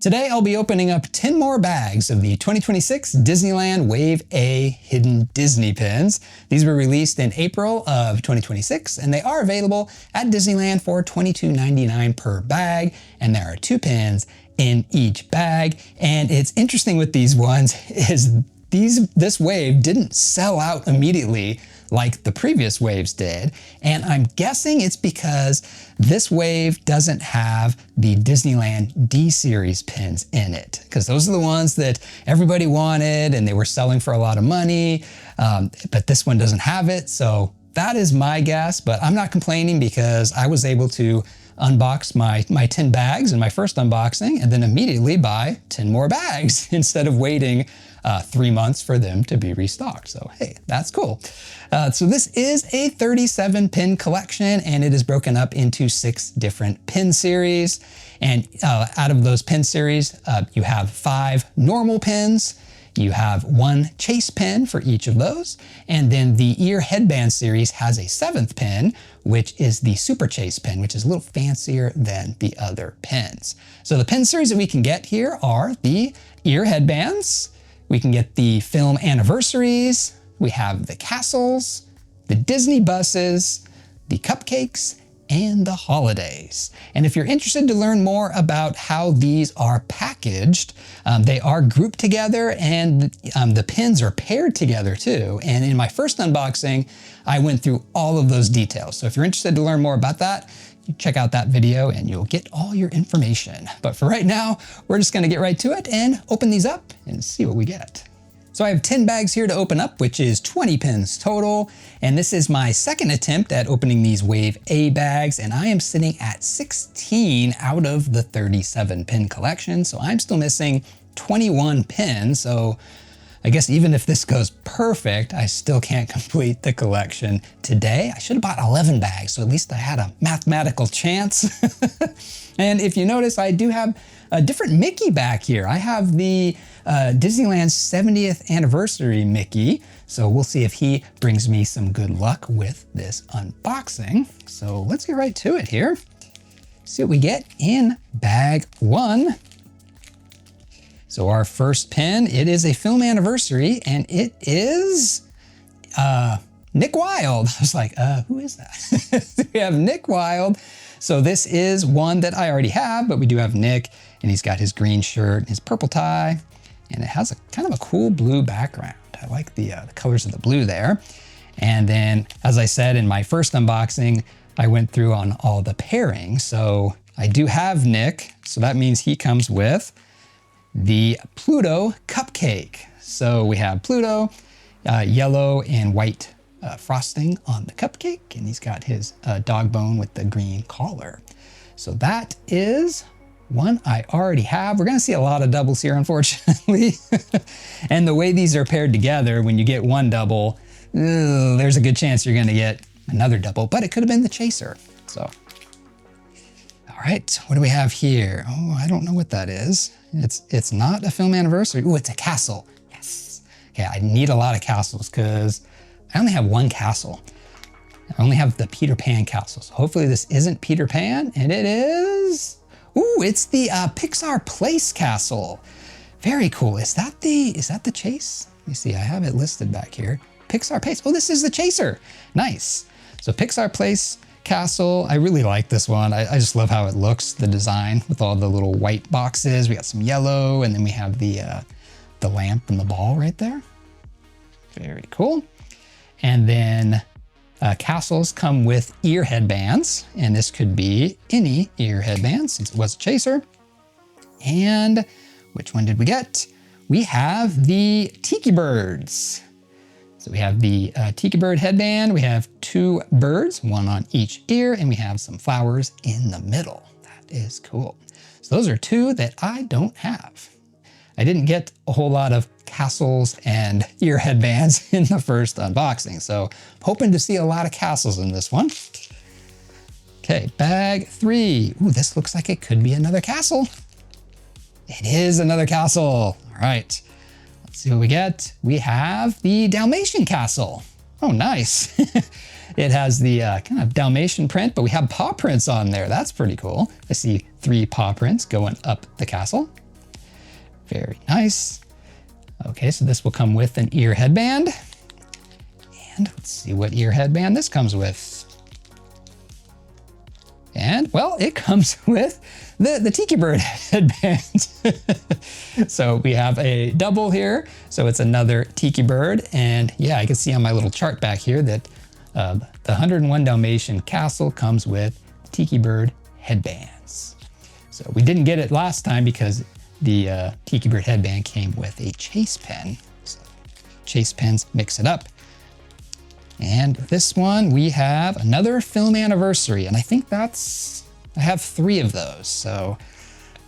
Today I'll be opening up 10 more bags of the 2026 Disneyland Wave A Hidden Disney pins. These were released in April of 2026 and they are available at Disneyland for $22.99 per bag, and there are 2 pins in each bag. And it's interesting with these ones is this wave didn't sell out immediately like the previous waves did, and I'm guessing it's because this wave doesn't have the Disneyland D-Series pins in it, because those are the ones that everybody wanted and they were selling for a lot of money, but this one doesn't have it, so that is my guess. But I'm not complaining because I was able to unbox my 10 bags in my first unboxing and then immediately buy 10 more bags instead of waiting 3 months for them to be restocked. So hey, that's cool. So this is a 37 pin collection and it is broken up into 6 different pin series. And out of those pin series, you have 5 normal pins. You have 1 chase pin for each of those. And then the ear headband series has a 7th pin, which is the super chase pin, which is a little fancier than the other pins. So the pin series that we can get here are the ear headbands. We can get the film Anniversaries. We have the castles, the Disney buses, the cupcakes, and the holidays. And if you're interested to learn more about how these are packaged, they are grouped together and the pins are paired together too. And in my first unboxing, I went through all of those details. So if you're interested to learn more about that, check out that video and you'll get all your information. But for right now, we're just gonna get right to it and open these up and see what we get. So I have 10 bags here to open up, which is 20 pins total. And this is my second attempt at opening these Wave A bags, and I am sitting at 16 out of the 37 pin collection. So I'm still missing 21 pins. So I guess even if this goes perfect, I still can't complete the collection today. I should have bought 11 bags, so at least I had a mathematical chance. And if you notice, I do have a different Mickey back here. I have the Disneyland's 70th anniversary Mickey. So we'll see if he brings me some good luck with this unboxing. So let's get right to it here. See what we get in bag 1. So our first pin, it is a film anniversary and it is Nick Wilde. I was like, who is that? We have Nick Wilde. So this is one that I already have, but we do have Nick, and he's got his green shirt and his purple tie, and it has a kind of a cool blue background. I like the colors of the blue there. And then, as I said in my first unboxing, I went through on all the pairings. So I do have Nick, so that means he comes with the Pluto cupcake. So we have Pluto, yellow and white frosting on the cupcake, and he's got his dog bone with the green collar. So that is one I already have. We're gonna see a lot of doubles here, unfortunately. And the way these are paired together, when you get one double, there's a good chance you're gonna get another double, but it could have been the chaser. So, all right, what do we have here? Oh, I don't know what that is. It's not a film anniversary. Oh, it's a castle. Yes. Okay, I need a lot of castles because I only have 1 castle. I only have the Peter Pan castle. So hopefully this isn't Peter Pan, and it is. Ooh, it's the Pixar Place castle. Very cool. Is that the chase? Let me see, I have it listed back here. Pixar Place. Oh, this is the chaser. Nice. So Pixar Place castle. I really like this one. I just love how it looks, the design with all the little white boxes. We got some yellow, and then we have the lamp and the ball right there. Very cool. And then castles come with ear headbands, and this could be any ear headband since it was a chaser. And which one did we get? We have the Tiki Birds. So we have the Tiki Bird headband. We have 2 birds, 1 on each ear, and we have some flowers in the middle. That is cool. So those are 2 that I don't have. I didn't get a whole lot of castles and ear headbands in the first unboxing, so I'm hoping to see a lot of castles in this one. Okay, bag 3. Ooh, this looks like it could be another castle. It is another castle. All right, let's see what we get. We have the Dalmatian castle. Oh, nice. It has the kind of Dalmatian print, but we have paw prints on there. That's pretty cool. I see 3 paw prints going up the castle. Very nice. Okay, so this will come with an ear headband. And let's see what ear headband this comes with. And, well, it comes with the Tiki Bird headband. So we have a double here. So it's another Tiki Bird. And yeah, I can see on my little chart back here that the 101 Dalmatian Castle comes with Tiki Bird headbands. So we didn't get it last time because the Tiki Bird headband came with a chase pen. So chase pens mix it up. And this one, we have another film anniversary. And I think I have 3 of those. So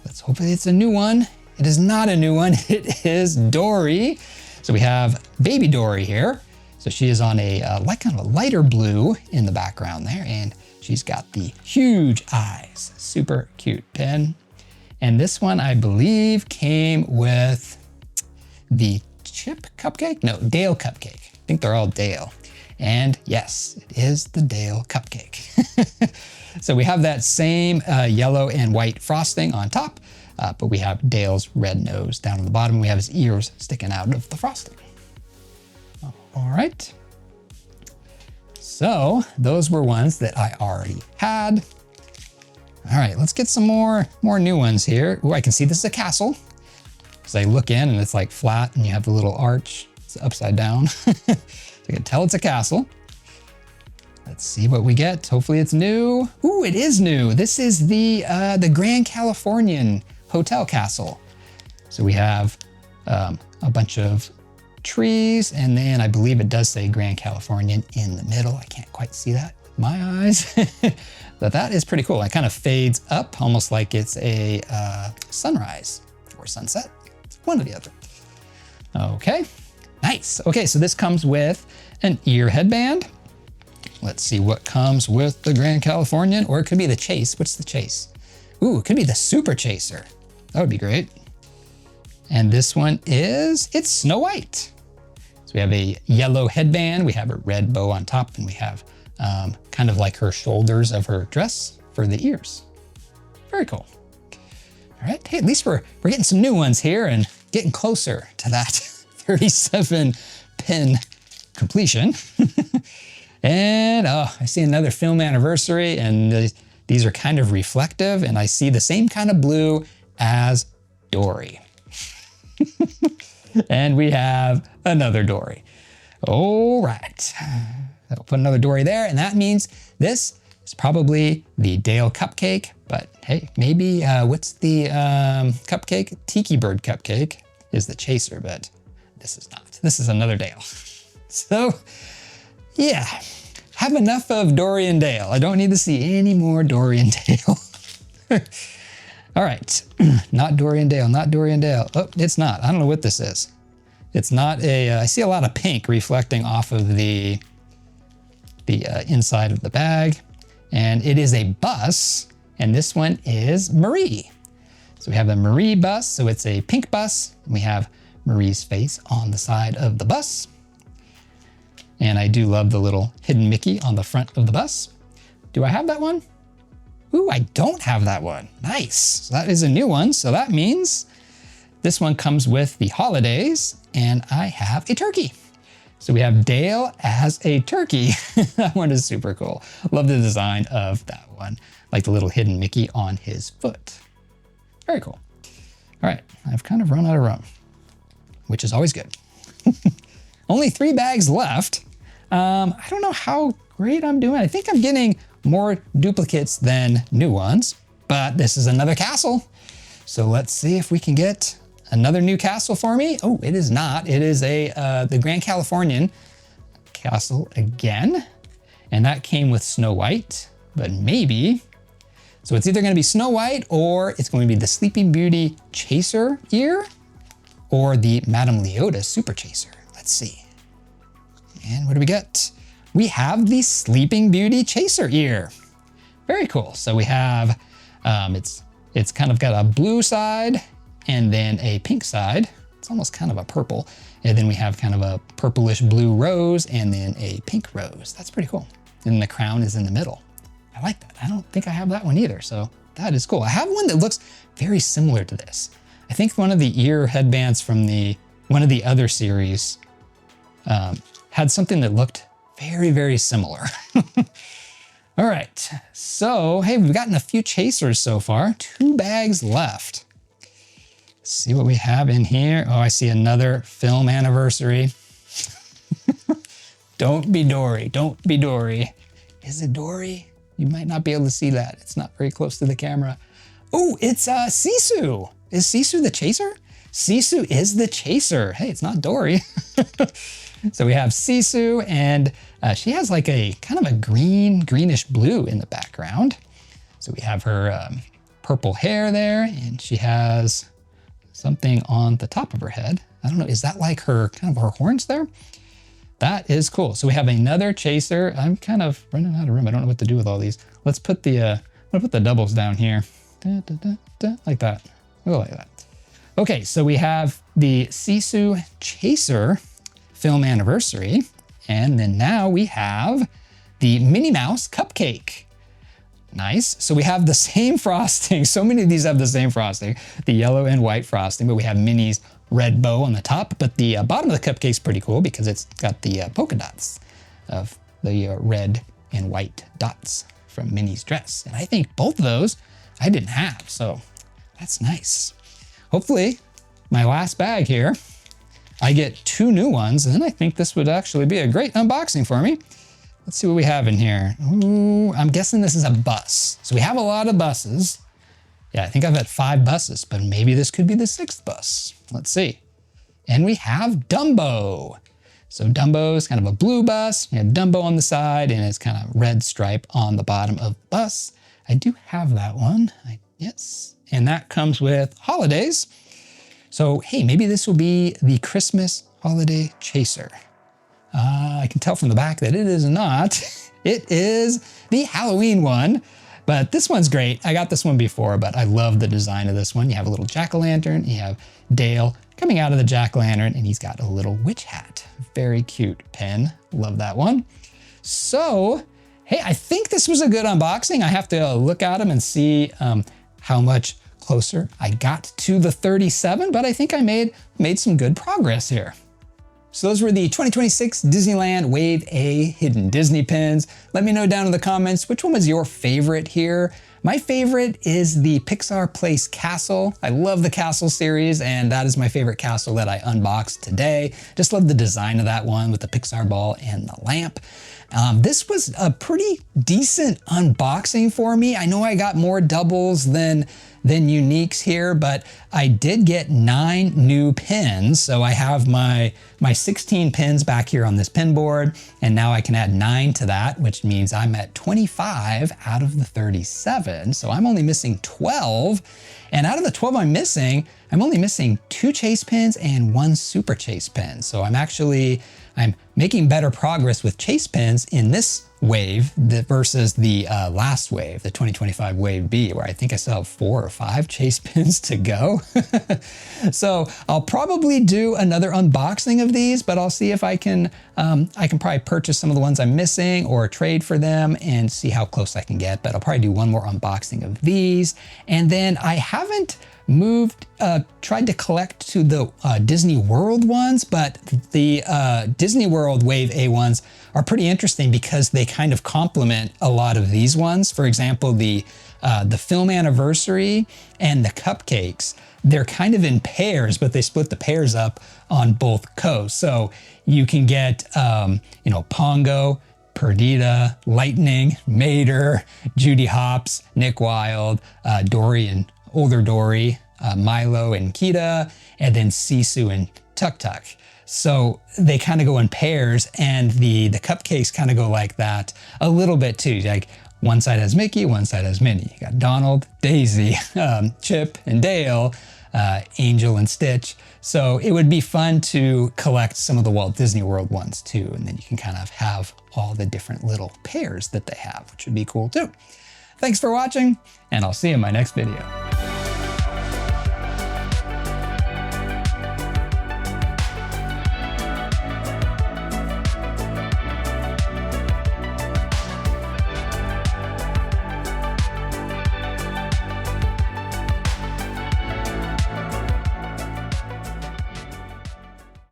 let's hope it's a new one. It is not a new one. It is Dory. So we have baby Dory here. So she is on a kind of a lighter blue in the background there. And she's got the huge eyes. Super cute pen. And this one, I believe, came with the chip cupcake? No, Dale cupcake. I think they're all Dale. And yes, it is the Dale cupcake. So we have that same yellow and white frosting on top, but we have Dale's red nose down on the bottom. We have his ears sticking out of the frosting. All right. So those were ones that I already had. All right, let's get some more new ones here. Oh, I can see this is a castle because I look in and it's like flat and you have the little arch. It's upside down. So you can tell it's a castle. Let's see what we get. Hopefully it's new. Ooh, it is new. This is the Grand Californian Hotel Castle. So we have a bunch of trees, and then I believe it does say Grand Californian in the middle. I can't quite see that with my eyes, but that is pretty cool. It kind of fades up almost like it's a sunrise or sunset. It's one or the other. Okay. Nice. Okay, so this comes with an ear headband. Let's see what comes with the Grand Californian, or it could be the Chase. What's the Chase? Ooh, it could be the Super Chaser. That would be great. And this one it's Snow White. So we have a yellow headband, we have a red bow on top, and we have kind of like her shoulders of her dress for the ears. Very cool. All right, hey, at least we're getting some new ones here and getting closer to that 37 pin completion. And I see another film anniversary, and these are kind of reflective, and I see the same kind of blue as Dory. And we have another Dory. All right, I'll put another Dory there, and that means this is probably the Dale cupcake, but hey, maybe what's the cupcake? Tiki Bird cupcake is the chaser, but this is not. This is another Dale. So yeah, have enough of Dory and Dale. I don't need to see any more Dory and Dale. All right, not Dory and Dale, not Dory and Dale. Oh, it's not. I don't know what this is. It's not I see a lot of pink reflecting off of the inside of the bag. And it is a bus, and this one is Marie. So we have a Marie bus, so it's a pink bus. And we have Marie's face on the side of the bus. And I do love the little hidden Mickey on the front of the bus. Do I have that one? Ooh, I don't have that one. Nice. So that is a new one. So that means this one comes with the holidays, and I have a turkey. So we have Dale as a turkey. That one is super cool. Love the design of that one. Like the little hidden Mickey on his foot. Very cool. All right, I've kind of run out of room, which is always good. Only 3 bags left. I don't know how great I'm doing. I think I'm getting more duplicates than new ones, but this is another castle. So let's see if we can get another new castle for me. Oh, it is not. It is the Grand Californian castle again. And that came with Snow White, but maybe. So it's either gonna be Snow White or it's going to be the Sleeping Beauty Chaser ear or the Madame Leota Super Chaser. Let's see. And what do we get? We have the Sleeping Beauty Chaser ear. Very cool. So we have, it's kind of got a blue side and then a pink side. It's almost kind of a purple. And then we have kind of a purplish blue rose and then a pink rose. That's pretty cool. And the crown is in the middle. I like that. I don't think I have that one either. So that is cool. I have one that looks very similar to this. I think one of the ear headbands from one of the other series had something that looked very, very similar. All right, so hey, we've gotten a few chasers so far. 2 bags left. Let's see what we have in here. Oh, I see another film anniversary. Don't be Dory, don't be Dory. Is it Dory? You might not be able to see that. It's not very close to the camera. Oh, it's Sisu. Is Sisu the chaser? Sisu is the chaser. Hey, it's not Dory. So we have Sisu, and she has like a kind of a greenish blue in the background. So we have her purple hair there, and she has something on the top of her head. I don't know, is that like her kind of her horns there? That is cool. So we have another chaser. I'm kind of running out of room. I don't know what to do with all these. Let's put the I'm gonna put the doubles down here. Da, da, da, da, like that. Oh, like that. Okay, so we have the Sisu Chaser Film Anniversary, and then now we have the Minnie Mouse Cupcake. Nice. So we have the same frosting. So many of these have the same frosting, the yellow and white frosting, but we have Minnie's red bow on the top. But the bottom of the cupcake's pretty cool because it's got the polka dots of the red and white dots from Minnie's dress. And I think both of those I didn't have, so that's nice. Hopefully, my last bag here, I get 2 new ones, and then I think this would actually be a great unboxing for me. Let's see what we have in here. Ooh, I'm guessing this is a bus. So we have a lot of buses. Yeah, I think I've had 5 buses, but maybe this could be the 6th bus. Let's see. And we have Dumbo. So Dumbo is kind of a blue bus. We have Dumbo on the side, and it's kind of red stripe on the bottom of the bus. I do have that one. Yes. And that comes with holidays. So, hey, maybe this will be the Christmas holiday chaser. I can tell from the back that it is not. It is the Halloween one, but this one's great. I got this one before, but I love the design of this one. You have a little jack-o'-lantern. You have Dale coming out of the jack-o'-lantern, and he's got a little witch hat. Very cute pen. Love that one. So, hey, I think this was a good unboxing. I have to look at them and see how much closer I got to the 37, but I think I made some good progress here. So those were the 2026 Disneyland Wave A Hidden Disney pins. Let me know down in the comments which one was your favorite here. My favorite is the Pixar Place Castle. I love the Castle series, and that is my favorite castle that I unboxed today. Just love the design of that one with the Pixar ball and the lamp. This was a pretty decent unboxing for me. I know I got more doubles than uniques here, but I did get 9 new pins. So I have my 16 pins back here on this pin board, and now I can add 9 to that, which means I'm at 25 out of the 37. So I'm only missing 12. And out of the 12 I'm only missing 2 chase pins and 1 super chase pin. So I'm making better progress with chase pins in this wave versus the last wave, the 2025 Wave B, where I think I still have 4 or 5 chase pins to go. So I'll probably do another unboxing of these, but I'll see if I can probably purchase some of the ones I'm missing or trade for them and see how close I can get. But I'll probably do one more unboxing of these. And then I haven't tried to collect to the Disney World ones, but the Disney World Wave A ones are pretty interesting because they kind of complement a lot of these ones. For example, the Film Anniversary and the Cupcakes, they're kind of in pairs, but they split the pairs up on both coasts. So you can get, Pongo, Perdita, Lightning, Mater, Judy Hopps, Nick Wilde, Dory and older Dory, Milo and Kita, and then Sisu and Tuk Tuk. So they kind of go in pairs, and the Cupcakes kind of go like that a little bit too. Like one side has Mickey, one side has Minnie. You got Donald, Daisy, Chip and Dale, Angel and Stitch. So it would be fun to collect some of the Walt Disney World ones too, and then you can kind of have all the different little pairs that they have, which would be cool too. Thanks for watching, and I'll see you in my next video.